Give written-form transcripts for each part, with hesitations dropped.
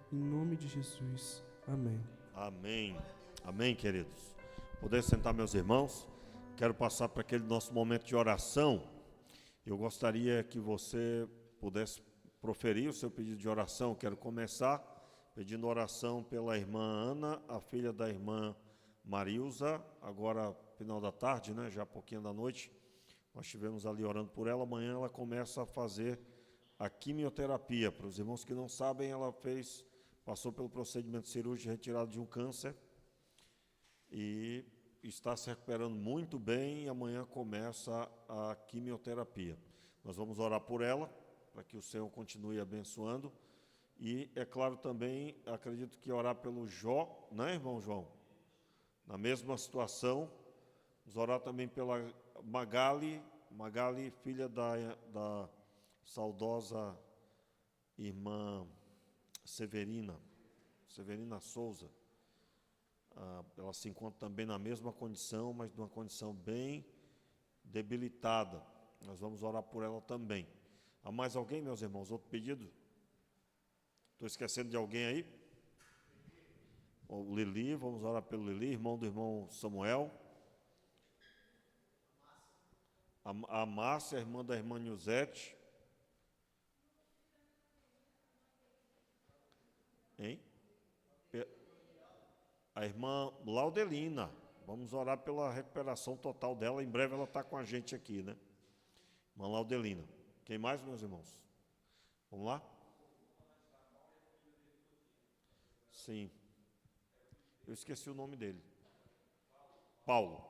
Em nome de Jesus. Amém. Amém. Amém, queridos. Poder sentar, meus irmãos. Quero passar para aquele nosso momento de oração. Eu gostaria que você pudesse proferir o seu pedido de oração. Quero começar pedindo oração pela irmã Ana, a filha da irmã Marilza, agora final da tarde, né, já pouquinho da noite. Nós estivemos ali orando por ela. Amanhã ela começa a fazer a quimioterapia. Para os irmãos que não sabem, ela passou pelo procedimento cirúrgico de retirada de um câncer e está se recuperando muito bem, e amanhã começa a quimioterapia. Nós vamos orar por ela, para que o Senhor continue abençoando, e, é claro, também, acredito que orar pelo Jó, né, irmão João? Na mesma situação, vamos orar também pela Magali, filha da saudosa irmã Severina Souza. Ela se encontra também na mesma condição, mas numa condição bem debilitada. Nós vamos orar por ela também. Há mais alguém, meus irmãos? Outro pedido? Estou esquecendo de alguém aí? O Lili, vamos orar pelo Lili, irmão do irmão Samuel. A Márcia, irmã da irmã Nilzete. Hein? A irmã Laudelina, vamos orar pela recuperação total dela, em breve ela está com a gente aqui, né? Irmã Laudelina. Quem mais, meus irmãos? Vamos lá? Sim. Eu esqueci o nome dele. Paulo.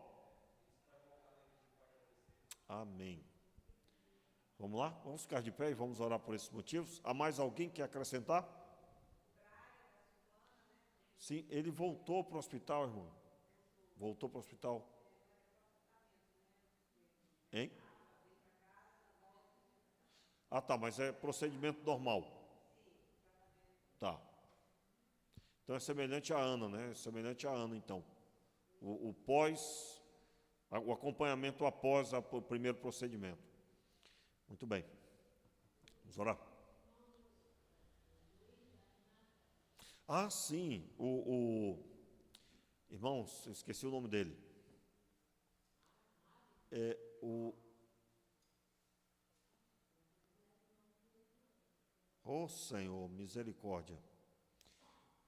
Amém. Vamos lá? Vamos ficar de pé e vamos orar por esses motivos. Há mais alguém que quer acrescentar? Sim, ele voltou para o hospital, irmão. Voltou para o hospital. Hein? Ah, tá, mas é procedimento normal. Tá. Então é semelhante a Ana, né? É semelhante a Ana, então. O acompanhamento após o primeiro procedimento. Muito bem. Vamos orar. Ah, sim, irmãos, eu esqueci o nome dele. Oh, Senhor, misericórdia.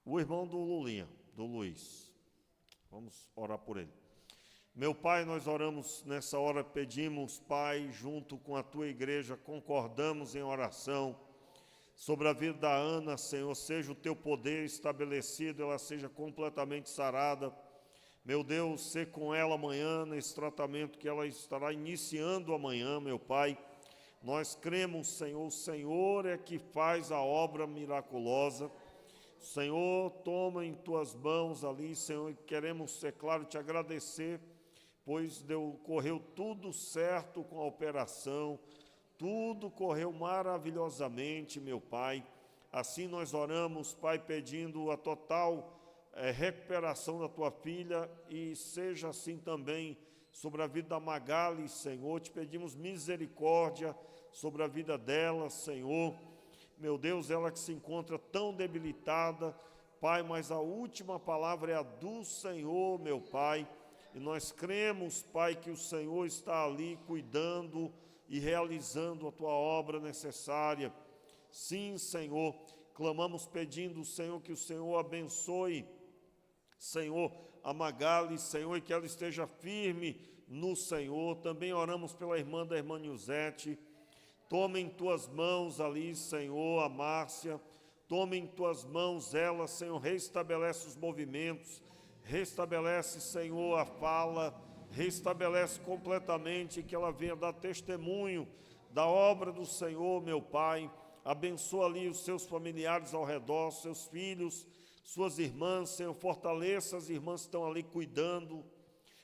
O irmão do Lulinha, do Luiz. Vamos orar por ele. Meu Pai, nós oramos nessa hora, pedimos, Pai, junto com a Tua igreja, concordamos em oração sobre a vida da Ana, Senhor, seja o Teu poder estabelecido, ela seja completamente sarada. Meu Deus, sê com ela amanhã, nesse tratamento que ela estará iniciando amanhã, meu Pai. Nós cremos, Senhor, o Senhor é que faz a obra miraculosa. Senhor, toma em Tuas mãos ali, Senhor, e queremos, é claro, Te agradecer, pois correu tudo certo com a operação, tudo correu maravilhosamente, meu Pai. Assim nós oramos, Pai, pedindo a total recuperação da Tua filha, e seja assim também sobre a vida da Magali, Senhor. Te pedimos misericórdia sobre a vida dela, Senhor. Meu Deus, ela que se encontra tão debilitada, Pai, mas a última palavra é a do Senhor, meu Pai. E nós cremos, Pai, que o Senhor está ali cuidando e realizando a Tua obra necessária. Sim, Senhor, clamamos pedindo, Senhor, que o Senhor abençoe, Senhor, a Magali, Senhor, e que ela esteja firme no Senhor. Também oramos pela irmã da irmã Nilzete. Toma em Tuas mãos ali, Senhor, a Márcia. Toma em Tuas mãos ela, Senhor, restabelece os movimentos, restabelece, Senhor, a fala, restabelece completamente, que ela venha dar testemunho da obra do Senhor, meu Pai. Abençoa ali os seus familiares ao redor, seus filhos, suas irmãs, Senhor, fortaleça as irmãs que estão ali cuidando.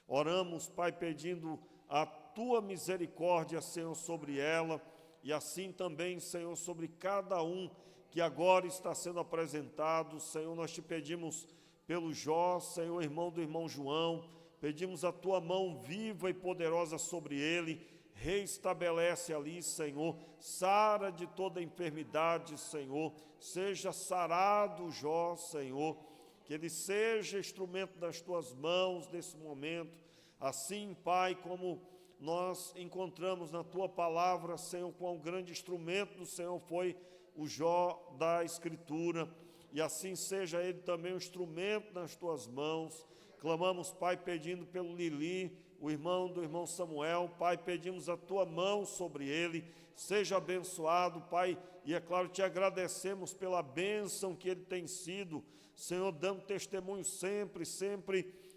Oramos, Pai, pedindo a Tua misericórdia, Senhor, sobre ela, e assim também, Senhor, sobre cada um que agora está sendo apresentado. Senhor, nós Te pedimos pelo Jó, Senhor, irmão do irmão João, pedimos a Tua mão viva e poderosa sobre ele, reestabelece ali, Senhor, sara de toda enfermidade, Senhor, seja sarado Jó, Senhor, que ele seja instrumento das tuas mãos nesse momento, assim, Pai, como nós encontramos na tua palavra, Senhor, quão grande instrumento do Senhor foi o Jó da Escritura, e assim seja ele também um instrumento nas tuas mãos. Clamamos, Pai, pedindo pelo Lili, o irmão do irmão Samuel, Pai, pedimos a tua mão sobre ele, seja abençoado, Pai, e é claro, te agradecemos pela bênção que ele tem sido, Senhor, dando testemunho sempre,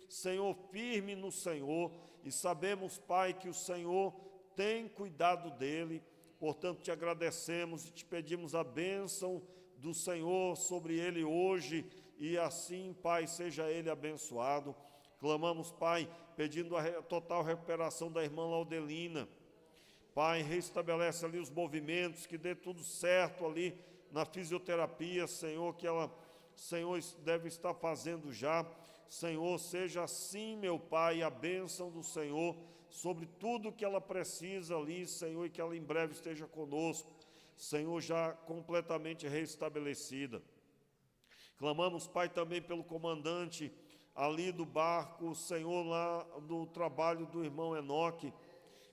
Senhor, firme no Senhor, e sabemos, Pai, que o Senhor tem cuidado dele, portanto, te agradecemos e te pedimos a bênção do Senhor sobre ele hoje, e assim, Pai, seja ele abençoado. Clamamos, Pai, pedindo a total recuperação da irmã Laudelina. Pai, restabelece ali os movimentos, que dê tudo certo ali na fisioterapia, Senhor, que ela, Senhor, deve estar fazendo já. Senhor, seja assim, meu Pai, a bênção do Senhor sobre tudo que ela precisa ali, Senhor, e que ela em breve esteja conosco, Senhor, já completamente restabelecida. Clamamos, Pai, também pelo comandante ali do barco, Senhor, lá do trabalho do irmão Enoque.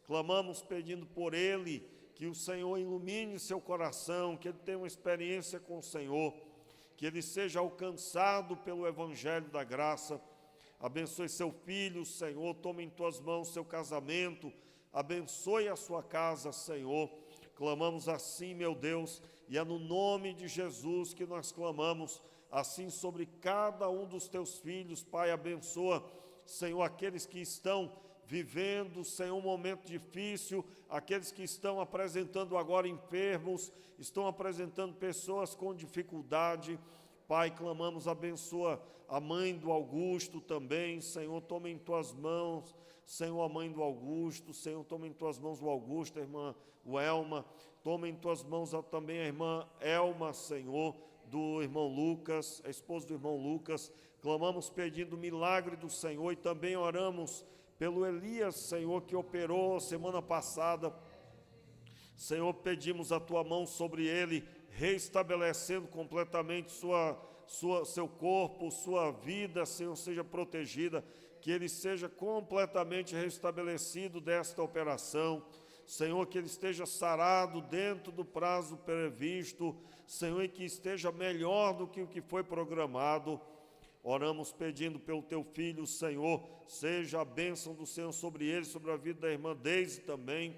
Clamamos pedindo por ele, que o Senhor ilumine seu coração, que ele tenha uma experiência com o Senhor, que ele seja alcançado pelo Evangelho da graça. Abençoe seu filho, Senhor, tome em tuas mãos seu casamento, abençoe a sua casa, Senhor. Clamamos assim, meu Deus, e é no nome de Jesus que nós clamamos, assim sobre cada um dos teus filhos, Pai, abençoa, Senhor, aqueles que estão vivendo, Senhor, um momento difícil, aqueles que estão apresentando agora enfermos, estão apresentando pessoas com dificuldade, Pai, clamamos, abençoa a mãe do Augusto também, Senhor, toma em tuas mãos, Senhor, a mãe do Augusto, Senhor, toma em tuas mãos o Augusto, a irmã Elma, toma em tuas mãos também a irmã Elma, Senhor, do irmão Lucas, a esposa do irmão Lucas. Clamamos pedindo o milagre do Senhor e também oramos pelo Elias, Senhor, que operou semana passada. Senhor, pedimos a tua mão sobre ele, reestabelecendo completamente seu corpo, sua vida, Senhor, seja protegida, que ele seja completamente restabelecido desta operação. Senhor, que ele esteja sarado dentro do prazo previsto, Senhor, e que esteja melhor do que o que foi programado. Oramos pedindo pelo teu filho, Senhor, seja a bênção do Senhor sobre ele, sobre a vida da irmã Deise também.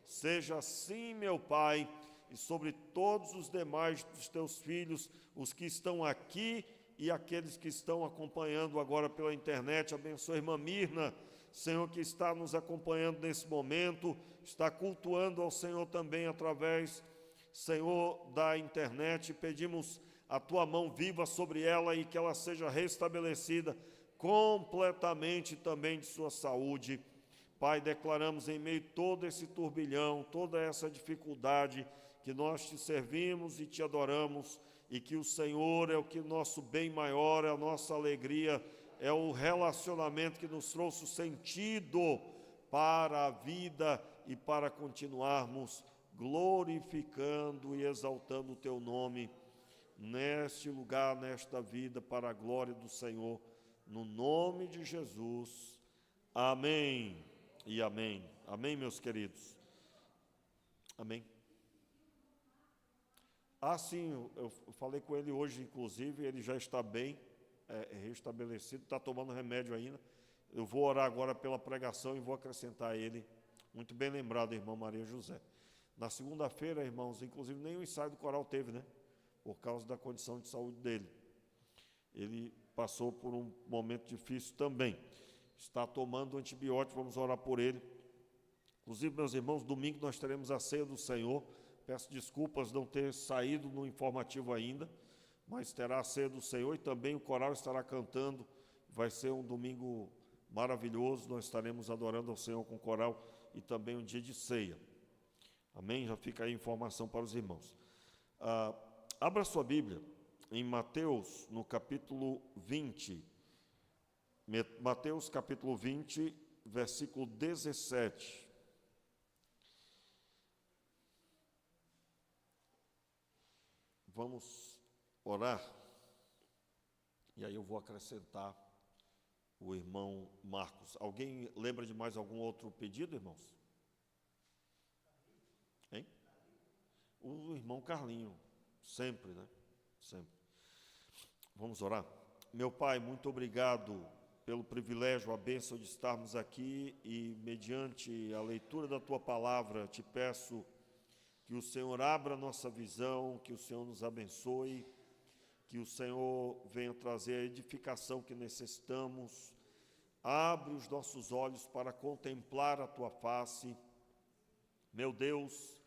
Seja assim, meu Pai, e sobre todos os demais dos teus filhos, os que estão aqui e aqueles que estão acompanhando agora pela internet. Abençoa a irmã Mirna, Senhor, que está nos acompanhando nesse momento, está cultuando ao Senhor também através, Senhor, da internet. Pedimos a tua mão viva sobre ela e que ela seja restabelecida completamente também de sua saúde. Pai, declaramos em meio a todo esse turbilhão, toda essa dificuldade, que nós te servimos e te adoramos, e que o Senhor é o que nosso bem maior, é a nossa alegria, é o relacionamento que nos trouxe o sentido para a vida e para continuarmos glorificando e exaltando o teu nome neste lugar, nesta vida, para a glória do Senhor, no nome de Jesus. Amém e amém. Amém, meus queridos. Amém. Sim, eu falei com ele hoje, inclusive, ele já está bem, restabelecido, está tomando remédio ainda. Eu vou orar agora pela pregação e vou acrescentar a ele. Muito bem lembrado, irmã Maria José. Na segunda-feira, irmãos, inclusive nem o ensaio do coral teve, né? Por causa da condição de saúde dele. Ele passou por um momento difícil também. Está tomando antibiótico, vamos orar por ele. Inclusive, meus irmãos, domingo nós teremos a ceia do Senhor. Peço desculpas não ter saído no informativo ainda, mas terá a ceia do Senhor e também o coral estará cantando. Vai ser um domingo maravilhoso, nós estaremos adorando ao Senhor com o coral e também um dia de ceia. Amém? Já fica aí a informação para os irmãos. Abra sua Bíblia em Mateus, no capítulo 20. Mateus, capítulo 20, versículo 17. vamos orar, e aí eu vou acrescentar o irmão Marcos. Alguém lembra de mais algum outro pedido, irmãos? Hein? O irmão Carlinho, sempre, né? Sempre. Vamos orar? Meu Pai, muito obrigado pelo privilégio, a bênção de estarmos aqui e, mediante a leitura da Tua Palavra, te peço que o Senhor abra a nossa visão, que o Senhor nos abençoe, que o Senhor venha trazer a edificação que necessitamos. Abre os nossos olhos para contemplar a Tua face. Meu Deus,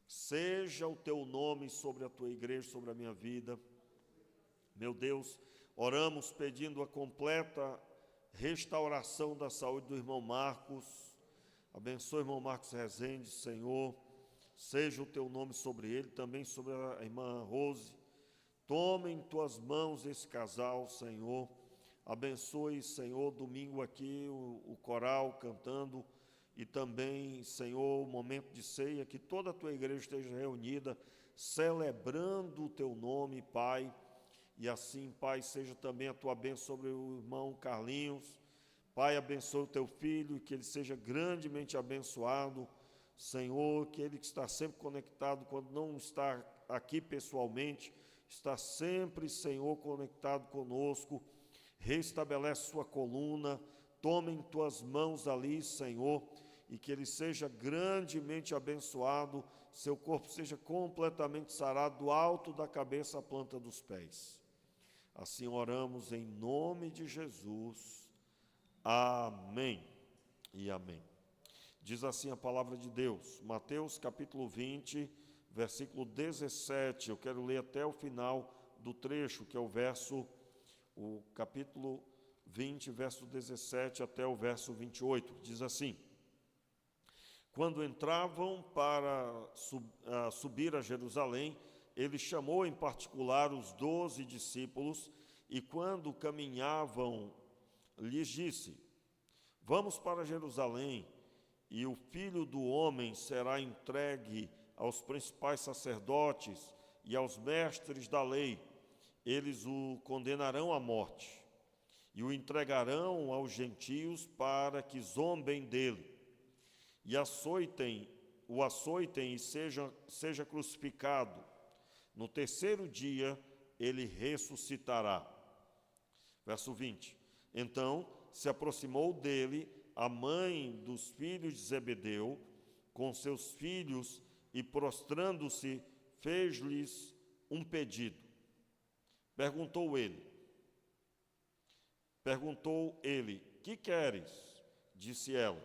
seja o Teu nome sobre a Tua igreja, sobre a minha vida. Meu Deus, oramos pedindo a completa restauração da saúde do irmão Marcos. Abençoe o irmão Marcos Rezende, Senhor. Seja o Teu nome sobre ele, também sobre a irmã Rose. Tome em Tuas mãos esse casal, Senhor. Abençoe, Senhor, domingo aqui o coral cantando e também, Senhor, o momento de ceia, que toda a Tua igreja esteja reunida, celebrando o Teu nome, Pai. E assim, Pai, seja também a Tua bênção sobre o irmão Carlinhos. Pai, abençoe o Teu filho, que ele seja grandemente abençoado. Senhor, que ele que está sempre conectado, quando não está aqui pessoalmente, está sempre, Senhor, conectado conosco. Restabelece sua coluna, tome em Tuas mãos ali, Senhor, e que ele seja grandemente abençoado, seu corpo seja completamente sarado, do alto da cabeça à planta dos pés. Assim oramos em nome de Jesus. Amém e amém. Diz assim a palavra de Deus, Mateus capítulo 20, versículo 17. Eu quero ler até o final do trecho, que é o capítulo 20, verso 17 até o verso 28. Diz assim: Quando entravam para subir a Jerusalém, ele chamou em particular os 12 discípulos e, quando caminhavam, lhes disse: Vamos para Jerusalém, e o Filho do Homem será entregue aos principais sacerdotes e aos mestres da lei. Eles o condenarão à morte e o entregarão aos gentios para que zombem dele e o açoitem e seja crucificado. No terceiro dia ele ressuscitará. Verso 20. Então se aproximou dele a mãe dos filhos de Zebedeu com seus filhos e, prostrando-se, fez-lhes um pedido. Perguntou ele, que queres? Disse ela,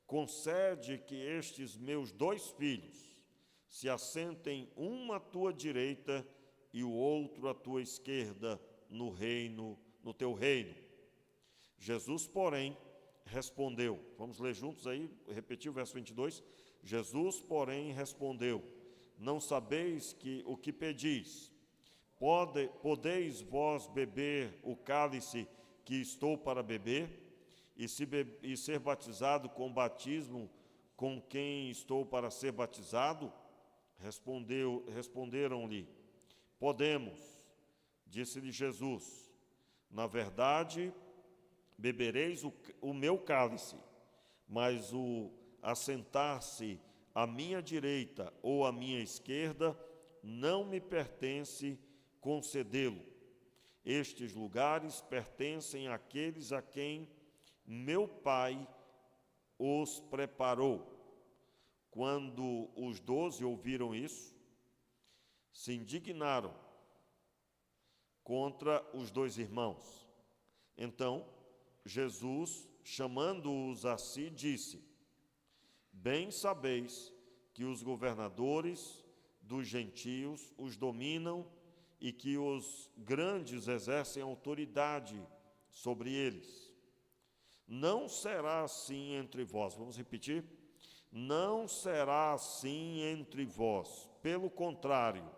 concede que estes meus 2 filhos se assentem, um à tua direita e o outro à tua esquerda no teu reino. Jesus, porém, respondeu, vamos ler juntos aí, repetir o verso 22, Jesus, porém, respondeu, não sabeis o que pedis? Podeis vós beber o cálice que estou para beber, e ser batizado com o batismo com quem estou para ser batizado? Responderam-lhe, podemos. Disse-lhe Jesus, na verdade, bebereis o meu cálice, mas o assentar-se à minha direita ou à minha esquerda não me pertence concedê-lo. Estes lugares pertencem àqueles a quem meu Pai os preparou. Quando os 12 ouviram isso, se indignaram contra os 2 irmãos. Então, Jesus, chamando-os a si, disse, bem sabeis que os governadores dos gentios os dominam e que os grandes exercem autoridade sobre eles. Não será assim entre vós. Vamos repetir? Não será assim entre vós. Pelo contrário,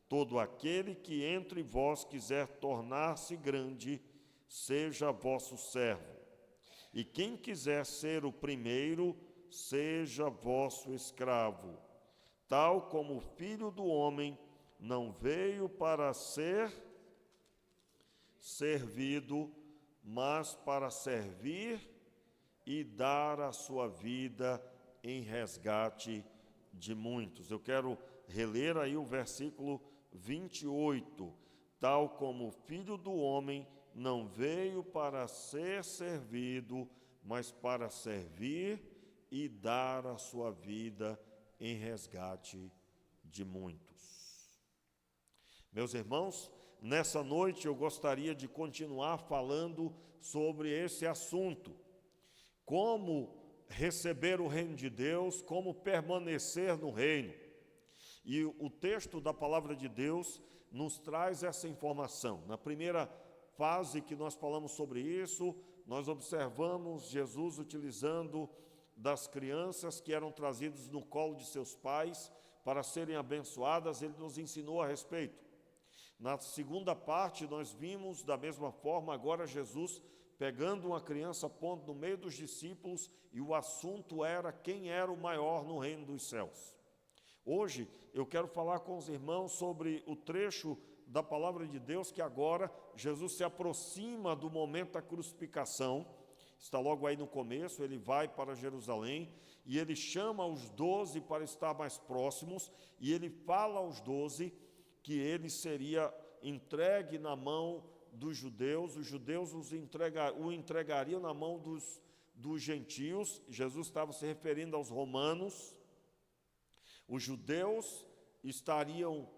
todo aquele que entre vós quiser tornar-se grande, seja vosso servo. E quem quiser ser o primeiro, seja vosso escravo. Tal como o Filho do Homem não veio para ser servido, mas para servir e dar a sua vida em resgate de muitos. Eu quero reler aí o versículo 28. Tal como o Filho do Homem não veio para ser servido, mas para servir e dar a sua vida em resgate de muitos. Meus irmãos, nessa noite eu gostaria de continuar falando sobre esse assunto. Como receber o reino de Deus, como permanecer no reino. E o texto da palavra de Deus nos traz essa informação. Na primeira fase que nós falamos sobre isso, nós observamos Jesus utilizando das crianças que eram trazidas no colo de seus pais para serem abençoadas, ele nos ensinou a respeito. Na segunda parte, nós vimos da mesma forma agora Jesus pegando uma criança, pondo no meio dos discípulos, e o assunto era quem era o maior no reino dos céus. Hoje eu quero falar com os irmãos sobre o trecho da palavra de Deus que agora Jesus se aproxima do momento da crucificação. Está logo aí no começo, ele vai para Jerusalém e ele chama os 12 para estar mais próximos e ele fala aos 12 que ele seria entregue na mão dos judeus, os judeus o entregariam na mão dos gentios. Jesus estava se referindo aos romanos. Os judeus estariam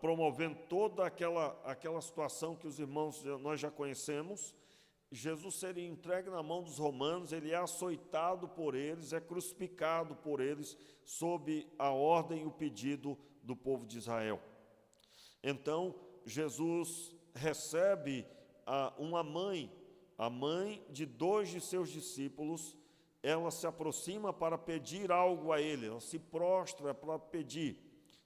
promovendo toda aquela situação que os irmãos nós já conhecemos. Jesus seria entregue na mão dos romanos, ele é açoitado por eles, é crucificado por eles, sob a ordem e o pedido do povo de Israel. Então, Jesus recebe uma mãe, a mãe de 2 de seus discípulos. Ela se aproxima para pedir algo a ele, ela se prostra para pedir.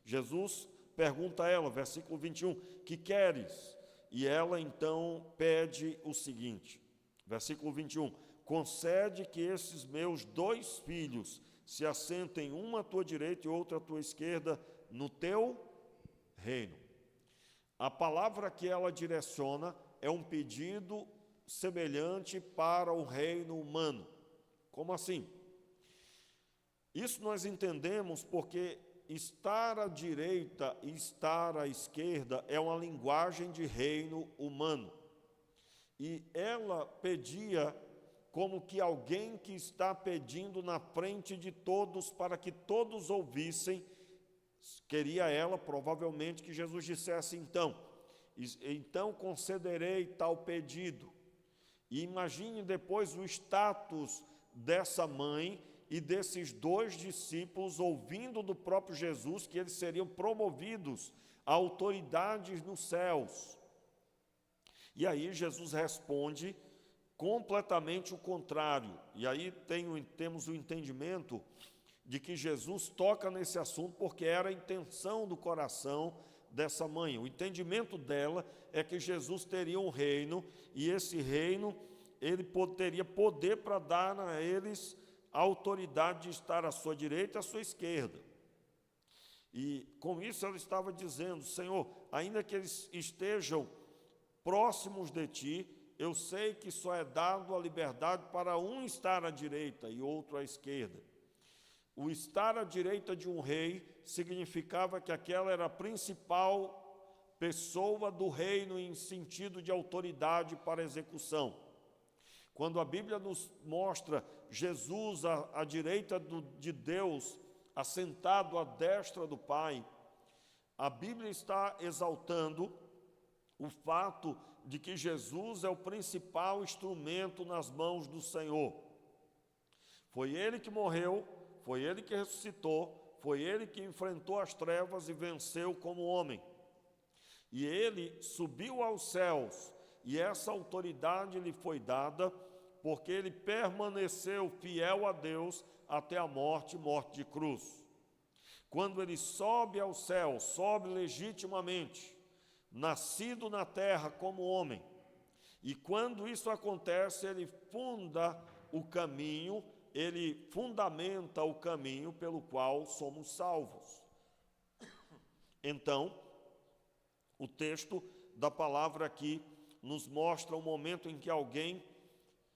Jesus pergunta a ela, versículo 21, que queres? E ela então pede o seguinte, versículo 21, concede que esses meus 2 filhos se assentem, uma à tua direita e outra à tua esquerda, no teu reino. A palavra que ela direciona é um pedido semelhante para o reino humano. Como assim? Isso nós entendemos porque estar à direita e estar à esquerda é uma linguagem de reino humano. E ela pedia como que alguém que está pedindo na frente de todos para que todos ouvissem. Queria ela, provavelmente, que Jesus dissesse então concederei tal pedido. E imagine depois o status dessa mãe e desses 2 discípulos ouvindo do próprio Jesus que eles seriam promovidos a autoridades nos céus. E aí Jesus responde completamente o contrário. E aí temos o entendimento de que Jesus toca nesse assunto porque era a intenção do coração dessa mãe. O entendimento dela é que Jesus teria um reino e esse reino ele teria poder para dar a eles a autoridade de estar à sua direita e à sua esquerda. E com isso ela estava dizendo, Senhor, ainda que eles estejam próximos de Ti, eu sei que só é dado a liberdade para um estar à direita e outro à esquerda. O estar à direita de um rei significava que aquela era a principal pessoa do reino em sentido de autoridade para execução. Quando a Bíblia nos mostra Jesus à direita de Deus, assentado à destra do Pai, a Bíblia está exaltando o fato de que Jesus é o principal instrumento nas mãos do Senhor. Foi Ele que morreu, foi Ele que ressuscitou, foi Ele que enfrentou as trevas e venceu como homem. E Ele subiu aos céus, e essa autoridade lhe foi dada porque Ele permaneceu fiel a Deus até a morte de cruz. Quando Ele sobe ao céu, sobe legitimamente, nascido na terra como homem. E quando isso acontece, Ele funda o caminho, Ele fundamenta o caminho pelo qual somos salvos. Então, O texto da palavra aqui nos mostra o momento em que alguém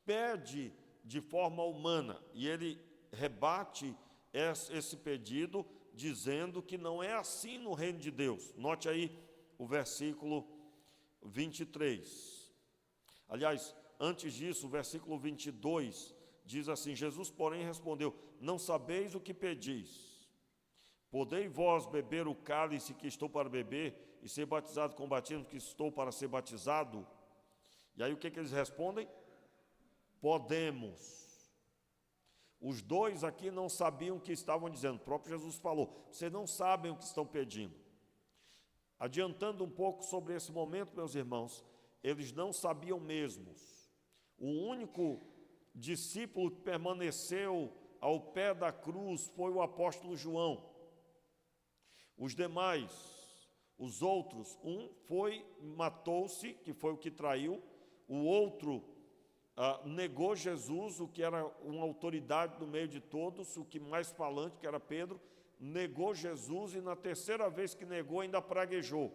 pede de forma humana, e ele rebate esse pedido dizendo que não é assim no reino de Deus. Note aí o versículo 23. Aliás, antes disso, o versículo 22 diz assim: Jesus, porém, respondeu: não sabeis o que pedis. Podei vós beber o cálice que estou para beber e ser batizado com o batismo que estou para ser batizado? E aí o que eles respondem? Podemos. Os dois aqui não sabiam o que estavam dizendo. O próprio Jesus falou: vocês não sabem o que estão pedindo. Adiantando um pouco sobre esse momento, meus irmãos, eles não sabiam mesmos. O único discípulo que permaneceu ao pé da cruz foi o apóstolo João. Os demais, os outros, um matou-se, que foi o que traiu, o outro negou Jesus, o que era uma autoridade no meio de todos, o que mais falante, que era Pedro, negou Jesus e na terceira vez que negou ainda praguejou.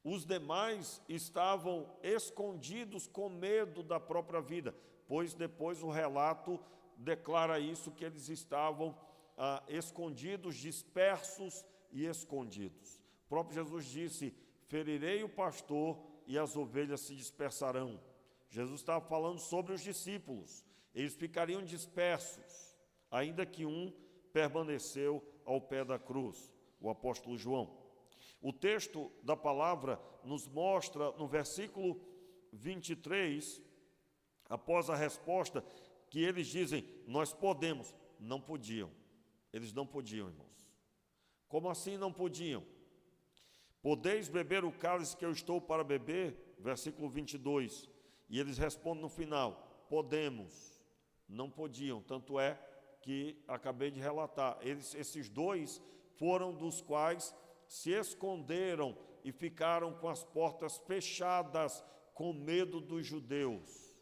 Os demais estavam escondidos com medo da própria vida, pois depois o relato declara isso, que eles estavam escondidos, dispersos e escondidos. O próprio Jesus disse: ferirei o pastor e as ovelhas se dispersarão. Jesus estava falando sobre os discípulos. Eles ficariam dispersos, ainda que um permaneceu ao pé da cruz, o apóstolo João. O texto da palavra nos mostra, no versículo 23, após a resposta, que eles dizem: nós podemos. Não podiam. Eles não podiam, irmãos. Como assim não podiam? Podeis beber o cálice que eu estou para beber? Versículo 22. E eles respondem no final: podemos. Não podiam, tanto é que acabei de relatar. Esses dois foram dos quais se esconderam e ficaram com as portas fechadas, com medo dos judeus.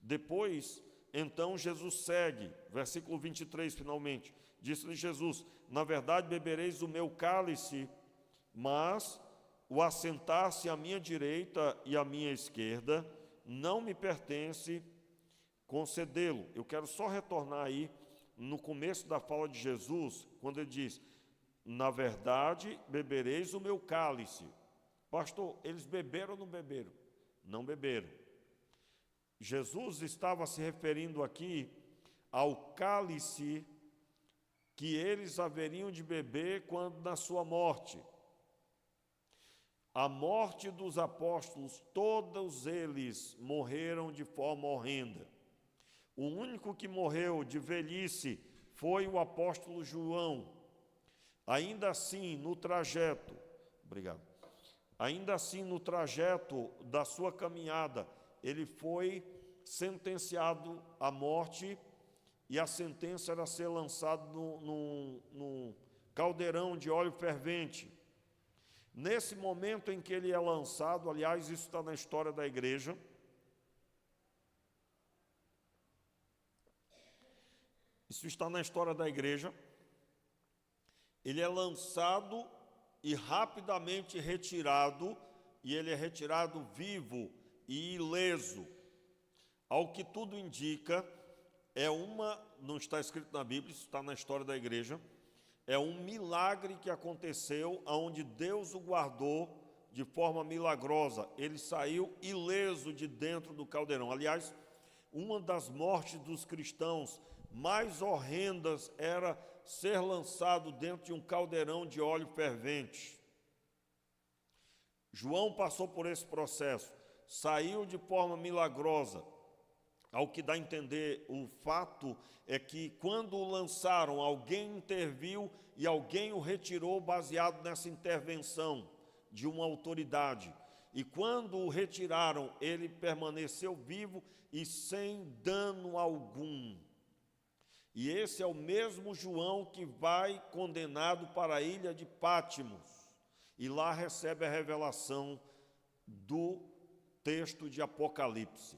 Depois, então, Jesus segue, versículo 23, finalmente. Disse-lhe Jesus: na verdade bebereis o meu cálice, mas o assentar-se à minha direita e à minha esquerda não me pertence concedê-lo. Eu quero só retornar aí no começo da fala de Jesus, quando ele diz: na verdade bebereis o meu cálice. Pastor, eles beberam ou não beberam? Não beberam. Jesus estava se referindo aqui ao cálice que eles haveriam de beber quando na sua morte. A morte dos apóstolos, todos eles morreram de forma horrenda. O único que morreu de velhice foi o apóstolo João. Ainda assim, no trajeto da sua caminhada, ele foi sentenciado à morte, e a sentença era ser lançado num caldeirão de óleo fervente. Nesse momento em que ele é lançado, aliás, isso está na história da igreja, ele é lançado e rapidamente retirado, e ele é retirado vivo e ileso. Ao que tudo indica, não está escrito na Bíblia, isso está na história da igreja, é um milagre que aconteceu, onde Deus o guardou de forma milagrosa. Ele saiu ileso de dentro do caldeirão. Aliás, uma das mortes dos cristãos mais horrendas era ser lançado dentro de um caldeirão de óleo fervente. João passou por esse processo, saiu de forma milagrosa. Ao que dá a entender, o fato é que quando o lançaram, alguém interviu e alguém o retirou baseado nessa intervenção de uma autoridade. E quando o retiraram, ele permaneceu vivo e sem dano algum. E esse é o mesmo João que vai condenado para a ilha de Pátimos, e lá recebe a revelação do texto de Apocalipse.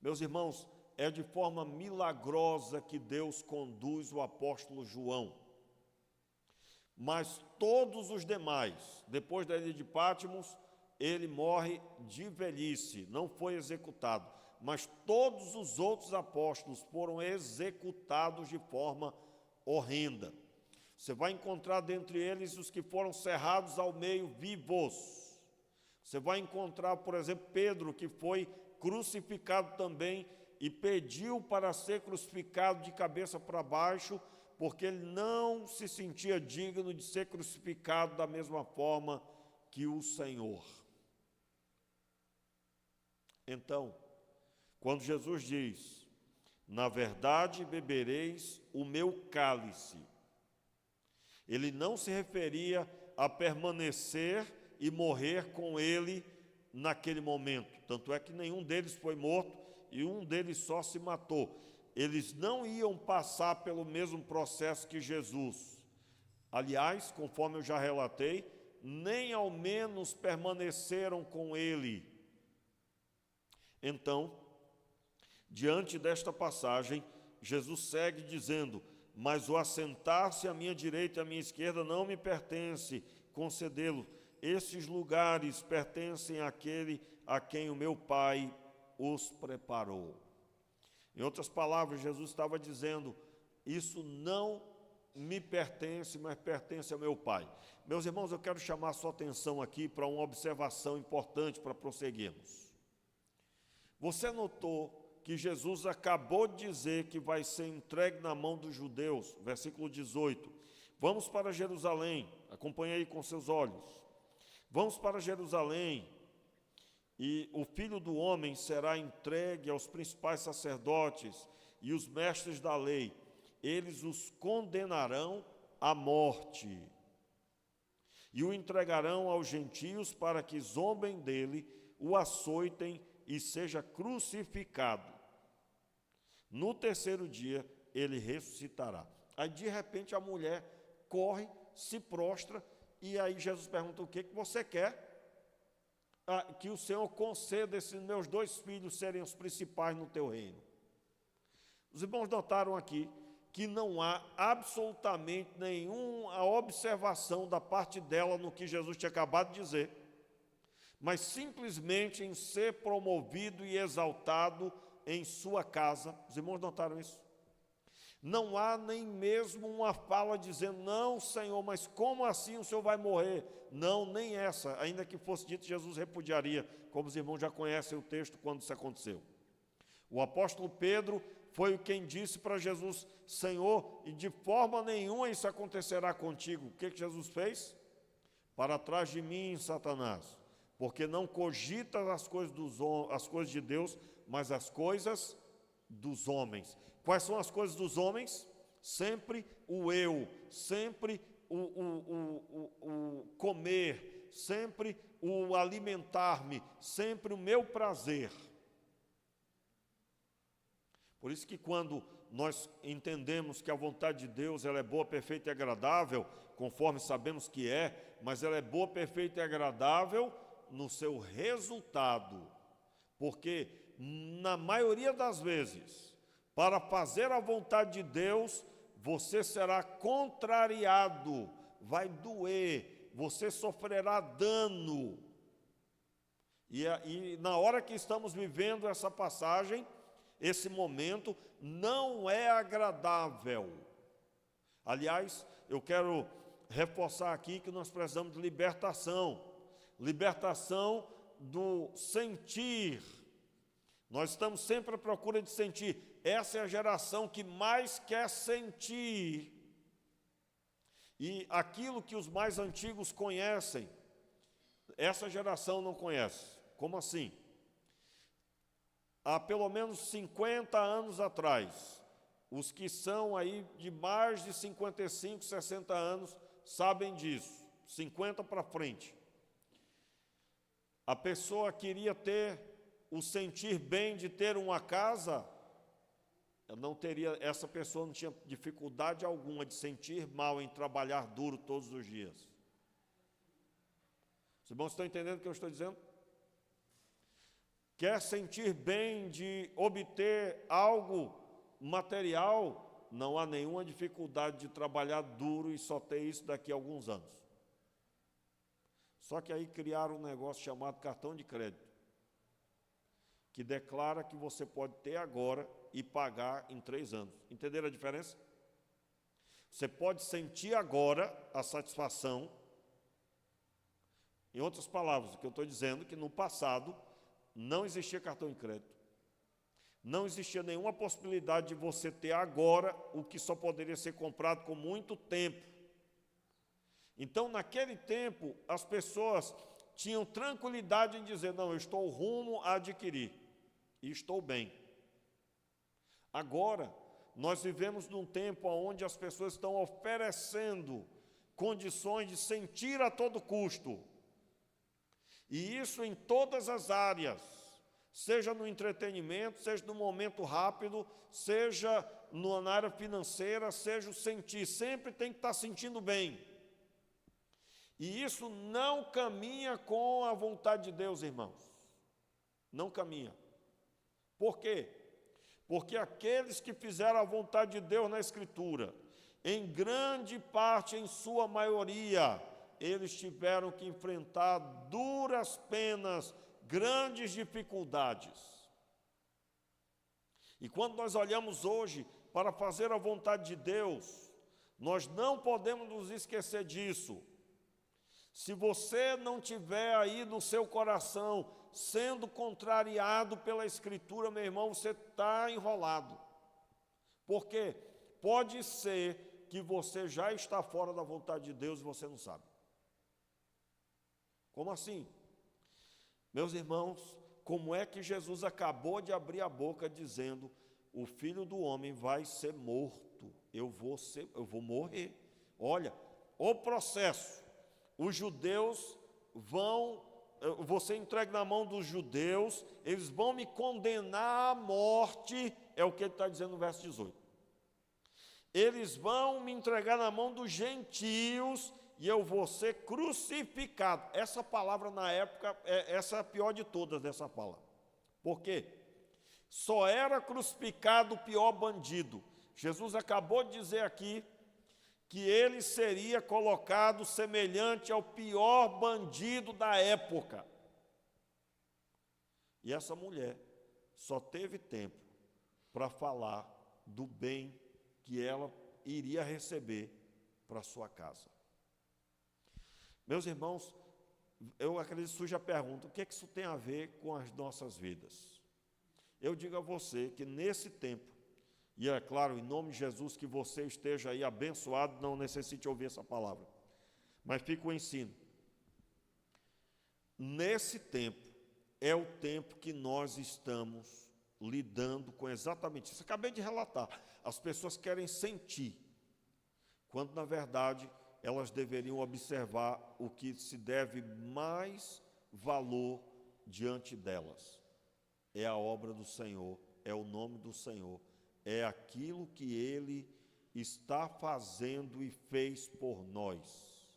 Meus irmãos, é de forma milagrosa que Deus conduz o apóstolo João. Mas todos os demais, depois da ilha de Patmos, ele morre de velhice, não foi executado. Mas todos os outros apóstolos foram executados de forma horrenda. Você vai encontrar dentre eles os que foram cerrados ao meio vivos. Você vai encontrar, por exemplo, Pedro, que foi crucificado também e pediu para ser crucificado de cabeça para baixo, porque ele não se sentia digno de ser crucificado da mesma forma que o Senhor. Então, quando Jesus diz, na verdade bebereis o meu cálice, ele não se referia a permanecer e morrer com ele naquele momento. Tanto é que nenhum deles foi morto e um deles só se matou. Eles não iam passar pelo mesmo processo que Jesus. Aliás, conforme eu já relatei, nem ao menos permaneceram com ele. Então, diante desta passagem, Jesus segue dizendo, mas o assentar-se à minha direita e à minha esquerda não me pertence concedê-lo. Esses lugares pertencem àquele a quem o meu Pai os preparou. Em outras palavras, Jesus estava dizendo, isso não me pertence, mas pertence ao meu Pai. Meus irmãos, eu quero chamar a sua atenção aqui para uma observação importante para prosseguirmos. Você notou que Jesus acabou de dizer que vai ser entregue na mão dos judeus, versículo 18. Vamos para Jerusalém, acompanhe aí com seus olhos. Vamos para Jerusalém, e o Filho do Homem será entregue aos principais sacerdotes e os mestres da lei. Eles os condenarão à morte e o entregarão aos gentios para que zombem dele, o açoitem e seja crucificado. No terceiro dia, ele ressuscitará. Aí, de repente, a mulher corre, se prostra, e aí Jesus pergunta, o que você quer? Que o Senhor conceda esses meus 2 filhos serem os principais no teu reino. Os irmãos notaram aqui que não há absolutamente nenhuma observação da parte dela no que Jesus tinha acabado de dizer, mas simplesmente em ser promovido e exaltado em sua casa. Os irmãos notaram isso? Não há nem mesmo uma fala dizendo, não, Senhor, mas como assim o Senhor vai morrer? Não, nem essa. Ainda que fosse dito, Jesus repudiaria, como os irmãos já conhecem o texto quando isso aconteceu. O apóstolo Pedro foi quem disse para Jesus, Senhor, e de forma nenhuma isso acontecerá contigo. O que Jesus fez? Para trás de mim, Satanás, porque não cogitas as coisas de Deus, mas as coisas dos homens. Quais são as coisas dos homens? Sempre o eu, sempre o comer, sempre o alimentar-me, sempre o meu prazer. Por isso que quando nós entendemos que a vontade de Deus ela é boa, perfeita e agradável, conforme sabemos que é, mas ela é boa, perfeita e agradável no seu resultado, porque na maioria das vezes, para fazer a vontade de Deus, você será contrariado, vai doer, você sofrerá dano. E na hora que estamos vivendo essa passagem, esse momento não é agradável. Aliás, eu quero reforçar aqui que nós precisamos de libertação do sentir. Nós estamos sempre à procura de sentir. Essa é a geração que mais quer sentir. E aquilo que os mais antigos conhecem, essa geração não conhece. Como assim? Há pelo menos 50 anos atrás, os que são aí de mais de 55, 60 anos, sabem disso. 50 para frente. A pessoa queria ter o sentir bem de ter uma casa, essa pessoa não tinha dificuldade alguma de sentir mal em trabalhar duro todos os dias. Os irmãos estão entendendo o que eu estou dizendo? Quer sentir bem de obter algo material, não há nenhuma dificuldade de trabalhar duro e só ter isso daqui a alguns anos. Só que aí criaram um negócio chamado cartão de crédito, que declara que você pode ter agora e pagar em 3 anos. Entenderam a diferença? Você pode sentir agora a satisfação. Em outras palavras, o que eu estou dizendo é que no passado não existia cartão de crédito. Não existia nenhuma possibilidade de você ter agora o que só poderia ser comprado com muito tempo. Então, naquele tempo, as pessoas tinham tranquilidade em dizer, não, eu estou rumo a adquirir, e estou bem. Agora, nós vivemos num tempo onde as pessoas estão oferecendo condições de sentir a todo custo. E isso em todas as áreas, seja no entretenimento, seja no momento rápido, seja na área financeira, seja o sentir, sempre tem que estar sentindo bem. E isso não caminha com a vontade de Deus, irmãos. Não caminha. Por quê? Porque aqueles que fizeram a vontade de Deus na Escritura, em grande parte, em sua maioria, eles tiveram que enfrentar duras penas, grandes dificuldades. E quando nós olhamos hoje para fazer a vontade de Deus, nós não podemos nos esquecer disso. Se você não tiver aí no seu coração sendo contrariado pela Escritura, meu irmão, você está enrolado. Porque pode ser que você já está fora da vontade de Deus e você não sabe. Como assim? Meus irmãos, como é que Jesus acabou de abrir a boca dizendo, o Filho do Homem vai ser morto, eu vou morrer. Olha, o processo. Os judeus vou ser entregue na mão dos judeus, eles vão me condenar à morte, é o que ele está dizendo no verso 18. Eles vão me entregar na mão dos gentios e eu vou ser crucificado. Essa palavra na época, essa é a pior de todas dessa palavra. Por quê? Só era crucificado o pior bandido. Jesus acabou de dizer aqui que ele seria colocado semelhante ao pior bandido da época. E essa mulher só teve tempo para falar do bem que ela iria receber para sua casa. Meus irmãos, eu acredito que surge a pergunta, o que isso tem a ver com as nossas vidas? Eu digo a você que nesse tempo, e é claro, em nome de Jesus, que você esteja aí abençoado, não necessite ouvir essa palavra. Mas fica o ensino. Nesse tempo, é o tempo que nós estamos lidando com exatamente isso. Acabei de relatar. As pessoas querem sentir, quando na verdade elas deveriam observar o que se deve mais valor diante delas. É a obra do Senhor, é o nome do Senhor. É aquilo que Ele está fazendo e fez por nós.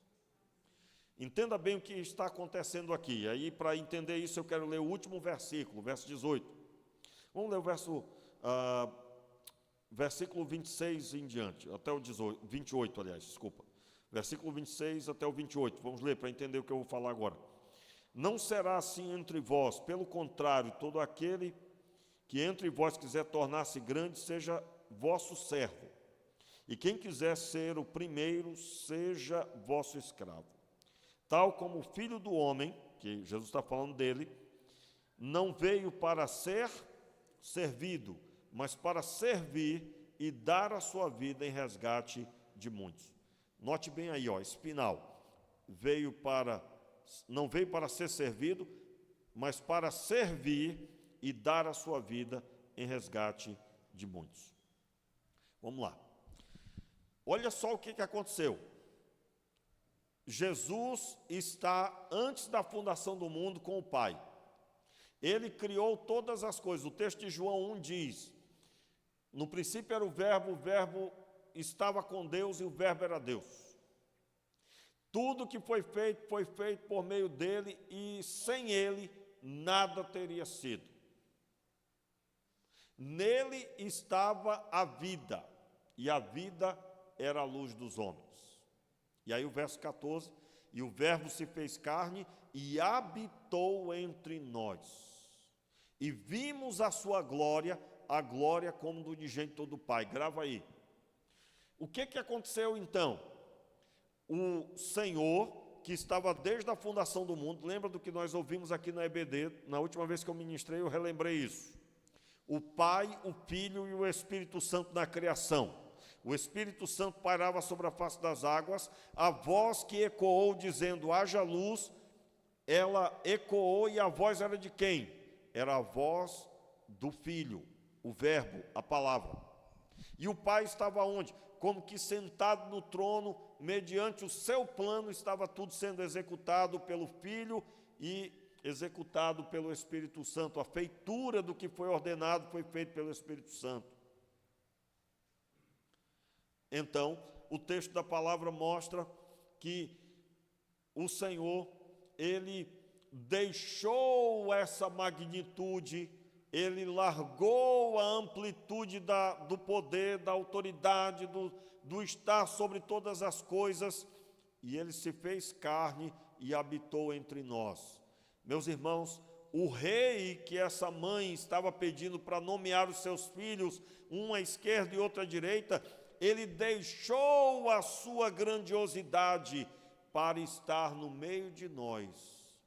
Entenda bem o que está acontecendo aqui. Aí, para entender isso, eu quero ler o último versículo, verso 18. Vamos ler o versículo 26 em diante, até o 28, aliás, desculpa. Versículo 26 até o 28. Vamos ler para entender o que eu vou falar agora. Não será assim entre vós, pelo contrário, todo aquele que entre vós quiser tornar-se grande, seja vosso servo. E quem quiser ser o primeiro, seja vosso escravo. Tal como o Filho do Homem, que Jesus está falando dele, não veio para ser servido, mas para servir e dar a sua vida em resgate de muitos. Note bem aí, espinal. Não veio para ser servido, mas para servir e dar a sua vida em resgate de muitos. Vamos lá. Olha só o que aconteceu. Jesus está antes da fundação do mundo com o Pai. Ele criou todas as coisas. O texto de João 1 diz, no princípio era o Verbo estava com Deus e o Verbo era Deus. Tudo que foi feito por meio dele e sem ele nada teria sido. Nele estava a vida, e a vida era a luz dos homens. E aí o verso 14, e o verbo se fez carne e habitou entre nós. E vimos a sua glória, a glória como do unigênito do Pai. Grava aí. O que aconteceu então? O Senhor, que estava desde a fundação do mundo, lembra do que nós ouvimos aqui na EBD, na última vez que eu ministrei, eu relembrei isso. O Pai, o Filho e o Espírito Santo na criação. O Espírito Santo pairava sobre a face das águas, a voz que ecoou dizendo, haja luz, ela ecoou e a voz era de quem? Era a voz do Filho, o Verbo, a palavra. E o Pai estava onde? Como que sentado no trono, mediante o seu plano, estava tudo sendo executado pelo Filho e executado pelo Espírito Santo. A feitura do que foi ordenado foi feito pelo Espírito Santo. Então, o texto da palavra mostra que o Senhor, Ele deixou essa magnitude, Ele largou a amplitude do poder, da autoridade, do estar sobre todas as coisas, e Ele se fez carne e habitou entre nós. Meus irmãos, o rei que essa mãe estava pedindo para nomear os seus filhos, um à esquerda e outro à direita, ele deixou a sua grandiosidade para estar no meio de nós.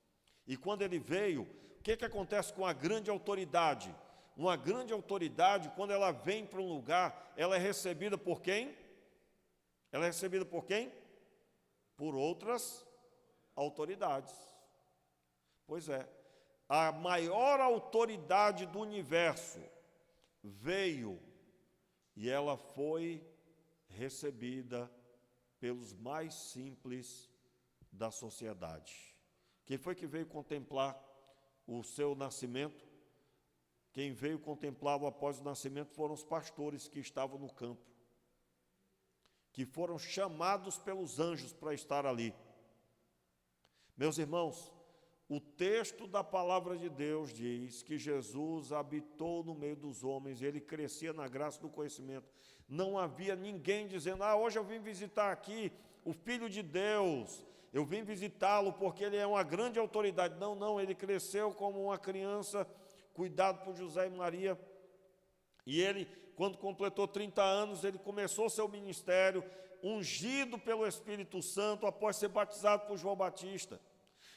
E quando ele veio, o que acontece com a grande autoridade? Uma grande autoridade, quando ela vem para um lugar, ela é recebida por quem? Ela é recebida por quem? Por outras autoridades. Pois é, a maior autoridade do universo veio e ela foi recebida pelos mais simples da sociedade. Quem foi que veio contemplar o seu nascimento? Quem veio contemplá-lo após o nascimento foram os pastores que estavam no campo, que foram chamados pelos anjos para estar ali. Meus irmãos, o texto da palavra de Deus diz que Jesus habitou no meio dos homens, ele crescia na graça do conhecimento. Não havia ninguém dizendo, hoje eu vim visitar aqui o Filho de Deus, eu vim visitá-lo porque ele é uma grande autoridade. Não, ele cresceu como uma criança, cuidado por José e Maria. E ele, quando completou 30 anos, ele começou seu ministério, ungido pelo Espírito Santo, após ser batizado por João Batista.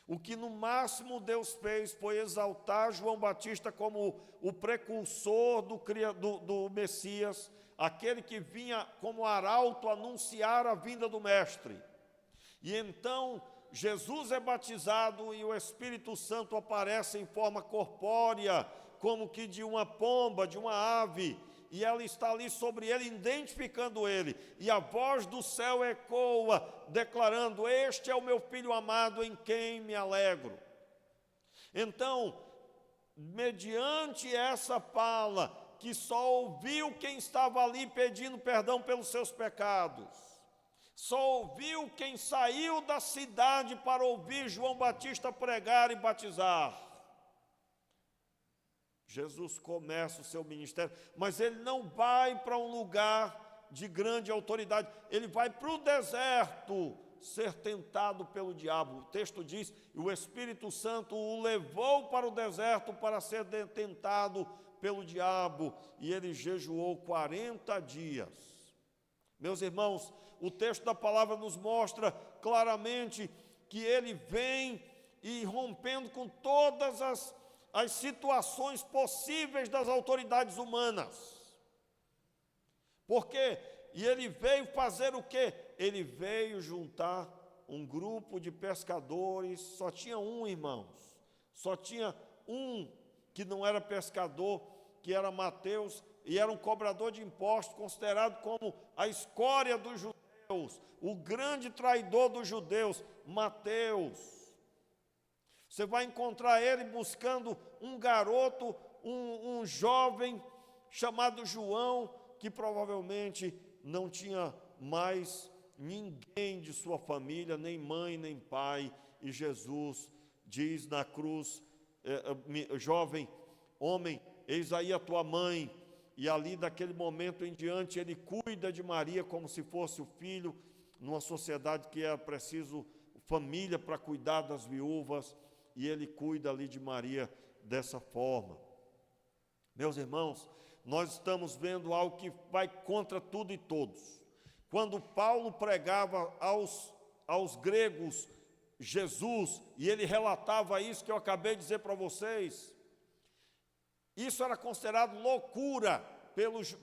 O que no máximo Deus fez foi exaltar João Batista como o precursor do Messias, aquele que vinha como arauto anunciar a vinda do Mestre. E então Jesus é batizado e o Espírito Santo aparece em forma corpórea, como que de uma pomba, de uma ave, e ela está ali sobre ele, identificando ele, e a voz do céu ecoa, declarando, este é o meu Filho amado, em quem me alegro. Então, mediante essa fala, que só ouviu quem estava ali pedindo perdão pelos seus pecados, só ouviu quem saiu da cidade para ouvir João Batista pregar e batizar. Jesus começa o seu ministério, mas ele não vai para um lugar de grande autoridade, ele vai para o deserto ser tentado pelo diabo. O texto diz, e o Espírito Santo o levou para o deserto para ser tentado pelo diabo, e ele jejuou 40 dias. Meus irmãos, o texto da palavra nos mostra claramente que ele vem e rompendo com todas as situações possíveis das autoridades humanas. Por quê? E ele veio fazer o quê? Ele veio juntar um grupo de pescadores, só tinha um, irmãos, só tinha um que não era pescador, que era Mateus, e era um cobrador de impostos, considerado como a escória dos judeus, o grande traidor dos judeus, Mateus. Você vai encontrar ele buscando um garoto, um jovem chamado João, que provavelmente não tinha mais ninguém de sua família, nem mãe, nem pai. E Jesus diz na cruz, jovem, homem, eis aí a tua mãe. e ali daquele momento em diante ele cuida de Maria como se fosse o filho, numa sociedade que era preciso família para cuidar das viúvas, e ele cuida ali de Maria dessa forma. Meus irmãos, nós estamos vendo algo que vai contra tudo e todos. Quando Paulo pregava aos gregos Jesus, e ele relatava isso que eu acabei de dizer para vocês, isso era considerado loucura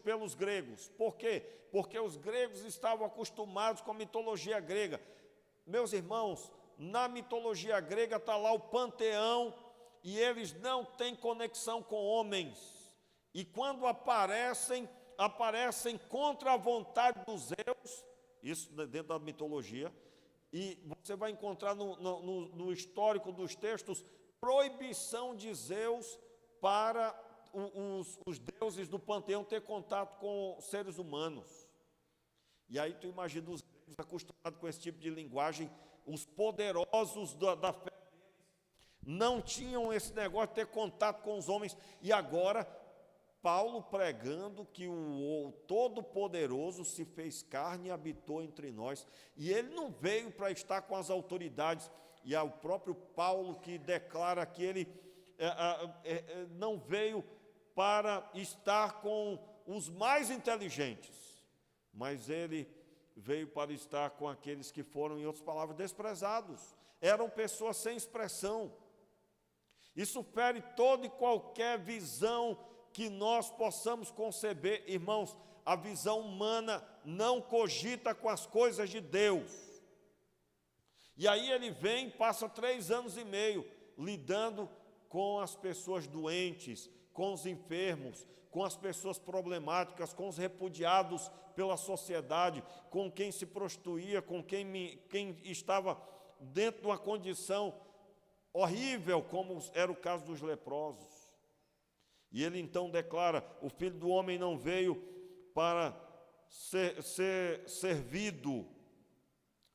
pelos gregos. Por quê? Porque os gregos estavam acostumados com a mitologia grega. Meus irmãos, na mitologia grega está lá o panteão, e eles não têm conexão com homens. E quando aparecem contra a vontade dos Zeus, isso dentro da mitologia, e você vai encontrar no histórico dos textos, proibição de Zeus para os deuses do panteão ter contato com seres humanos. E aí tu imagina os gregos acostumados com esse tipo de linguagem, os poderosos da fé não tinham esse negócio de ter contato com os homens, e agora Paulo pregando que o Todo-Poderoso se fez carne e habitou entre nós, e ele não veio para estar com as autoridades, e é o próprio Paulo que declara que ele não veio para estar com os mais inteligentes, mas ele veio para estar com aqueles que foram, em outras palavras, desprezados, eram pessoas sem expressão. Isso fere toda e qualquer visão que nós possamos conceber. Irmãos, a visão humana não cogita com as coisas de Deus. E aí ele vem, passa 3 anos e meio lidando com as pessoas doentes, com os enfermos, com as pessoas problemáticas, com os repudiados pela sociedade, com quem se prostituía, com quem estava dentro de uma condição horrível, como era o caso dos leprosos. E ele então declara: o Filho do Homem não veio para ser servido,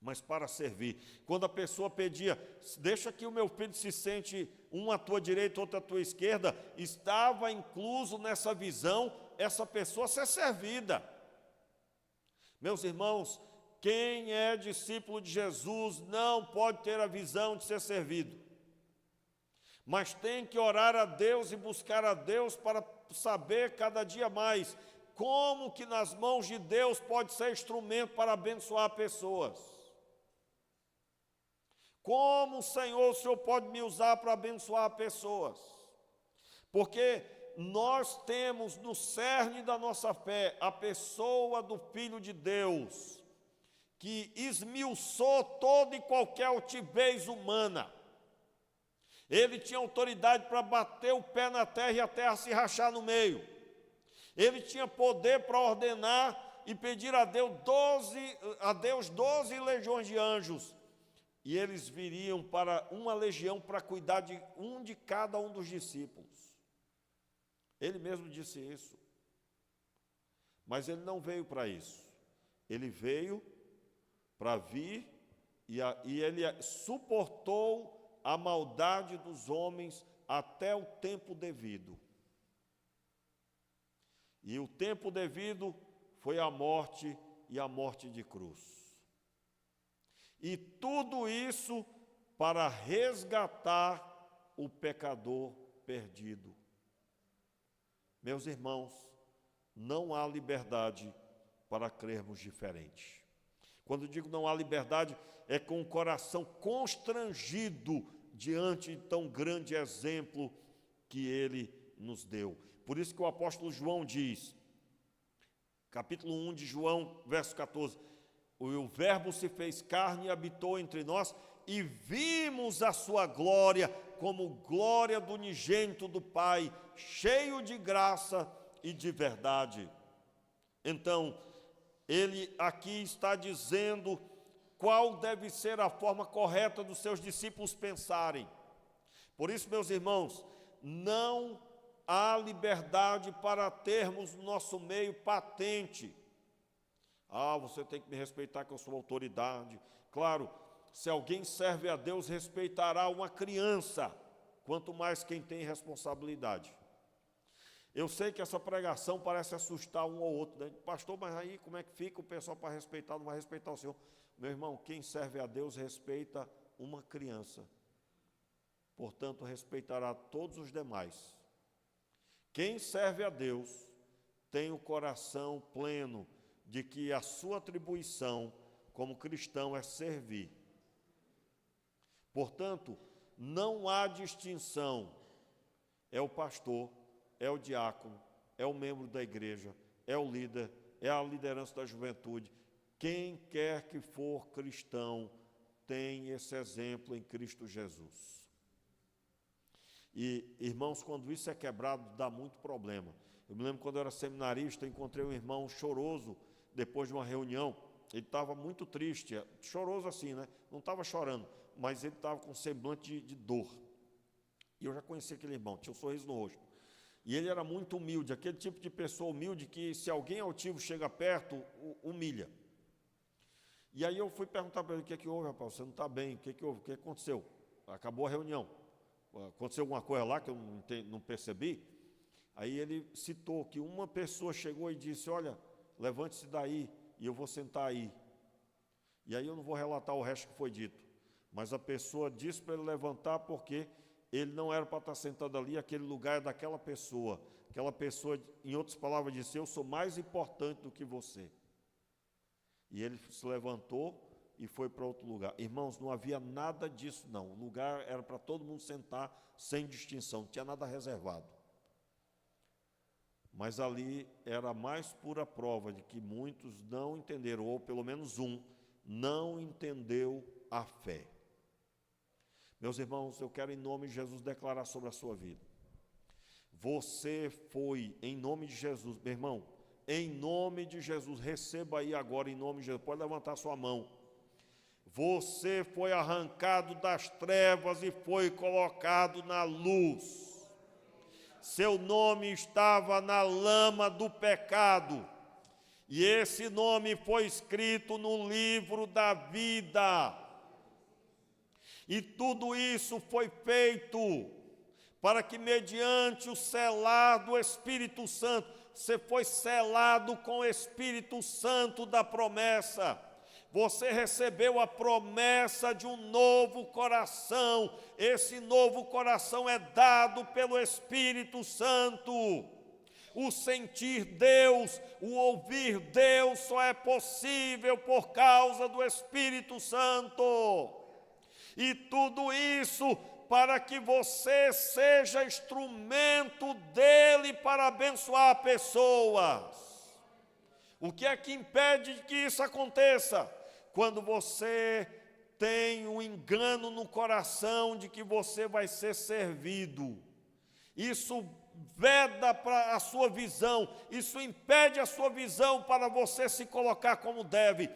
mas para servir. Quando a pessoa pedia, deixa que o meu filho se sente um à tua direita, outro à tua esquerda, estava incluso nessa visão essa pessoa ser servida. Meus irmãos, quem é discípulo de Jesus não pode ter a visão de ser servido, mas tem que orar a Deus e buscar a Deus para saber cada dia mais como que nas mãos de Deus pode ser instrumento para abençoar pessoas. Como, Senhor, o Senhor pode me usar para abençoar pessoas? Porque nós temos no cerne da nossa fé a pessoa do Filho de Deus, que esmiuçou toda e qualquer altivez humana. Ele tinha autoridade para bater o pé na terra e a terra se rachar no meio. Ele tinha poder para ordenar e pedir a Deus 12 legiões de anjos. E eles viriam para uma legião para cuidar de cada um dos discípulos. Ele mesmo disse isso. Mas ele não veio para isso. Ele veio para vir e ele suportou a maldade dos homens até o tempo devido. E o tempo devido foi a morte, e a morte de cruz. E tudo isso para resgatar o pecador perdido. Meus irmãos, não há liberdade para crermos diferente. Quando digo não há liberdade, é com o coração constrangido diante de tão grande exemplo que ele nos deu. Por isso que o apóstolo João diz, capítulo 1 de João, verso 14, o verbo se fez carne e habitou entre nós, e vimos a sua glória, como glória do unigênito do Pai, cheio de graça e de verdade. Então, ele aqui está dizendo qual deve ser a forma correta dos seus discípulos pensarem. Por isso, meus irmãos, não há liberdade para termos no nosso meio patente. Você tem que me respeitar que eu sou autoridade. Claro, se alguém serve a Deus, respeitará uma criança, quanto mais quem tem responsabilidade. Eu sei que essa pregação parece assustar um ou outro, né? Pastor, mas aí como é que fica o pessoal para respeitar? Não vai respeitar o Senhor. Meu irmão, quem serve a Deus respeita uma criança. Portanto, respeitará todos os demais. Quem serve a Deus tem o coração pleno de que a sua atribuição como cristão é servir. Portanto, não há distinção. É o pastor, é o diácono, é o membro da igreja, é o líder, é a liderança da juventude. Quem quer que for cristão tem esse exemplo em Cristo Jesus. E, irmãos, quando isso é quebrado, dá muito problema. Eu me lembro quando eu era seminarista, encontrei um irmão choroso depois de uma reunião. Ele estava muito triste, choroso assim, né? Não estava chorando, mas ele estava com semblante de dor. E eu já conheci aquele irmão, tinha um sorriso no rosto. E ele era muito humilde, aquele tipo de pessoa humilde que, se alguém altivo chega perto, humilha. E aí eu fui perguntar para ele: o que é que houve, rapaz? Você não está bem, o que é que houve? O que aconteceu? Acabou a reunião. Aconteceu alguma coisa lá que eu não percebi? Aí ele citou que uma pessoa chegou e disse: olha, levante-se daí e eu vou sentar aí. E aí eu não vou relatar o resto que foi dito. Mas a pessoa disse para ele levantar porque ele não era para estar sentado ali, aquele lugar é daquela pessoa. Aquela pessoa, em outras palavras, disse: eu sou mais importante do que você. E ele se levantou e foi para outro lugar. Irmãos, não havia nada disso, não. O lugar era para todo mundo sentar sem distinção, não tinha nada reservado. Mas ali era a mais pura prova de que muitos não entenderam, ou pelo menos um, não entendeu a fé. Meus irmãos, eu quero em nome de Jesus declarar sobre a sua vida. Você foi, em nome de Jesus, meu irmão, em nome de Jesus, receba aí agora em nome de Jesus, pode levantar sua mão. Você foi arrancado das trevas e foi colocado na luz. Seu nome estava na lama do pecado, e esse nome foi escrito no livro da vida. E tudo isso foi feito para que, mediante o selar do Espírito Santo, você foi selado com o Espírito Santo da promessa. Você recebeu a promessa de um novo coração. Esse novo coração é dado pelo Espírito Santo. O sentir Deus, o ouvir Deus só é possível por causa do Espírito Santo. E tudo isso para que você seja instrumento dele para abençoar pessoas. O que é que impede que isso aconteça? Quando você tem um engano no coração de que você vai ser servido. Isso veda para a sua visão, isso impede a sua visão para você se colocar como deve.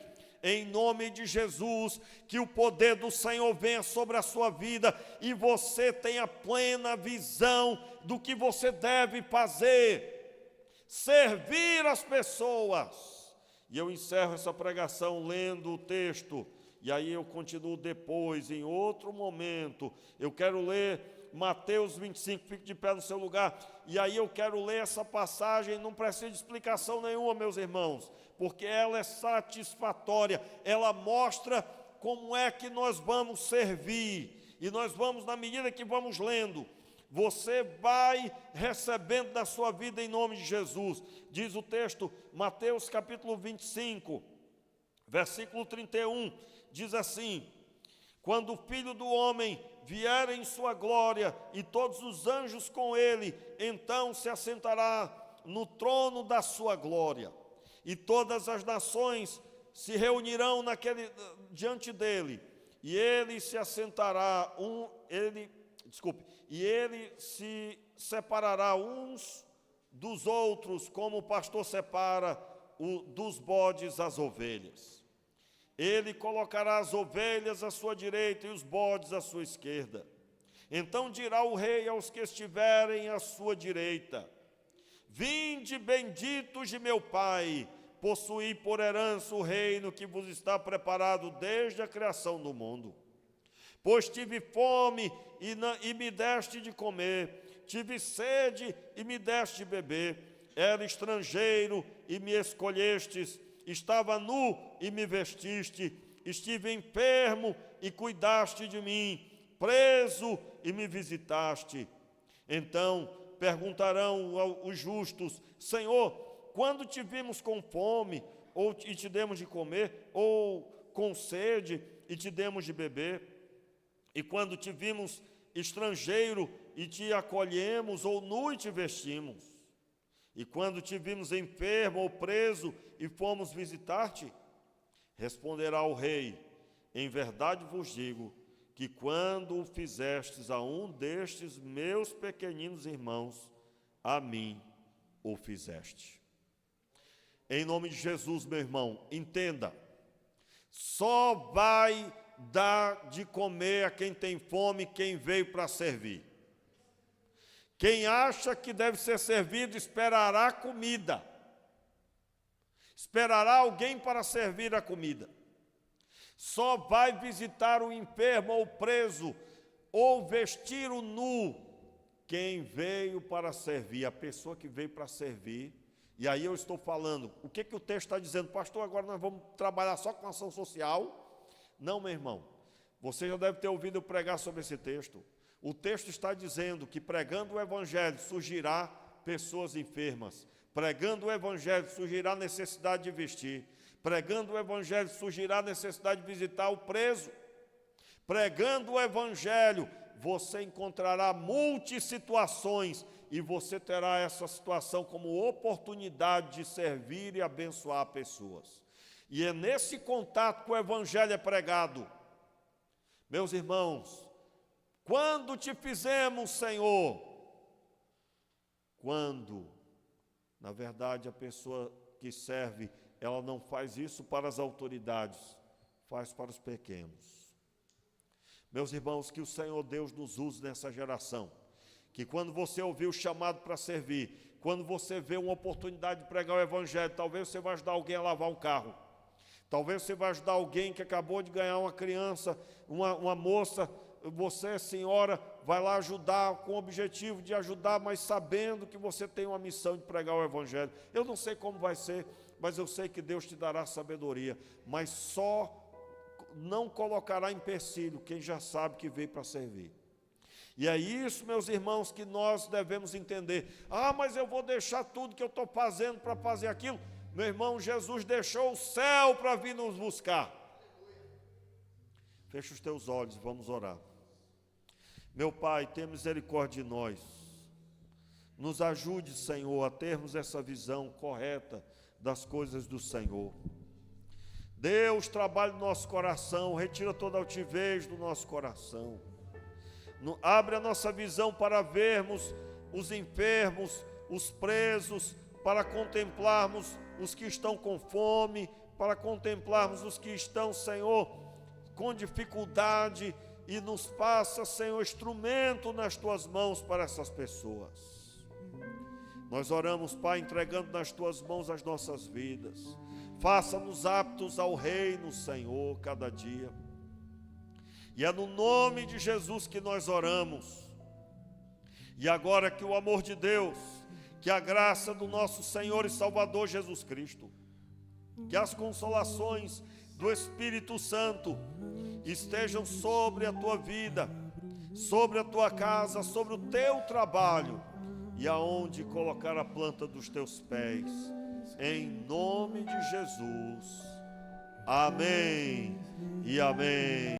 Em nome de Jesus, que o poder do Senhor venha sobre a sua vida e você tenha plena visão do que você deve fazer, servir as pessoas. E eu encerro essa pregação lendo o texto, e aí eu continuo depois, em outro momento. Eu quero ler Mateus 25, fique de pé no seu lugar, e aí eu quero ler essa passagem, não precisa de explicação nenhuma, meus irmãos, porque ela é satisfatória, ela mostra como é que nós vamos servir, e nós vamos, na medida que vamos lendo, você vai recebendo da sua vida em nome de Jesus. Diz o texto, Mateus capítulo 25, versículo 31, diz assim: quando o Filho do Homem vier em sua glória e todos os anjos com ele, então se assentará no trono da sua glória. E todas as nações se reunirão diante dele, e ele se assentará, e ele se separará uns dos outros, como o pastor separa dos bodes as ovelhas. Ele colocará as ovelhas à sua direita e os bodes à sua esquerda. Então dirá o rei aos que estiverem à sua direita: vinde, benditos de meu Pai, possuí por herança o reino que vos está preparado desde a criação do mundo. Pois tive fome e me deste de comer, tive sede e me deste de beber, era estrangeiro e me escolhestes, estava nu e me vestiste, estive enfermo e cuidaste de mim, preso e me visitaste. Então perguntarão os justos: Senhor, quando te vimos com fome, e te demos de comer, ou com sede, e te demos de beber? E quando te vimos estrangeiro, e te acolhemos, ou nu e te vestimos? E quando te vimos enfermo ou preso, e fomos visitar-te? Responderá o rei: em verdade vos digo, que quando o fizestes a um destes meus pequeninos irmãos, a mim o fizeste. Em nome de Jesus, meu irmão, entenda, só vai dar de comer a quem tem fome, quem veio para servir. Quem acha que deve ser servido, esperará comida. Esperará alguém para servir a comida. Só vai visitar o enfermo ou preso, ou vestir o nu, quem veio para servir, a pessoa que veio para servir. E aí eu estou falando, o que o texto está dizendo? Pastor, agora nós vamos trabalhar só com ação social? Não, meu irmão, você já deve ter ouvido eu pregar sobre esse texto. O texto está dizendo que pregando o evangelho surgirá pessoas enfermas, pregando o evangelho surgirá necessidade de vestir, pregando o evangelho surgirá necessidade de visitar o preso, pregando o evangelho você encontrará multissituações e você terá essa situação como oportunidade de servir e abençoar pessoas. E é nesse contato que o evangelho é pregado. Meus irmãos, quando te fizemos, Senhor? Quando, na verdade, a pessoa que serve, ela não faz isso para as autoridades, faz para os pequenos. Meus irmãos, que o Senhor Deus nos use nessa geração, que quando você ouvir o chamado para servir, quando você vê uma oportunidade de pregar o evangelho, talvez você vai ajudar alguém a lavar um carro, talvez você vai ajudar alguém que acabou de ganhar uma criança, uma moça, você, senhora, vai lá ajudar com o objetivo de ajudar, mas sabendo que você tem uma missão de pregar o evangelho. Eu não sei como vai ser, mas eu sei que Deus te dará sabedoria, mas só não colocará empecilho quem já sabe que veio para servir. E é isso, meus irmãos, que nós devemos entender. Ah, mas eu vou deixar tudo que eu estou fazendo para fazer aquilo. Meu irmão, Jesus deixou o céu para vir nos buscar. Fecha os teus olhos, vamos orar. Meu Pai, tenha misericórdia de nós. Nos ajude, Senhor, a termos essa visão correta das coisas do Senhor. Deus, trabalhe no nosso coração, retira toda a altivez do nosso coração. Abre a nossa visão para vermos os enfermos, os presos, para contemplarmos os que estão com fome, para contemplarmos os que estão, Senhor, com dificuldade, e nos faça, Senhor, instrumento nas Tuas mãos para essas pessoas. Nós oramos, Pai, entregando nas Tuas mãos as nossas vidas. Faça-nos aptos ao reino, Senhor, cada dia. E é no nome de Jesus que nós oramos. E agora que o amor de Deus, que a graça do nosso Senhor e Salvador Jesus Cristo, que as consolações do Espírito Santo estejam sobre a tua vida, sobre a tua casa, sobre o teu trabalho e aonde colocar a planta dos teus pés. Em nome de Jesus. Amém e amém.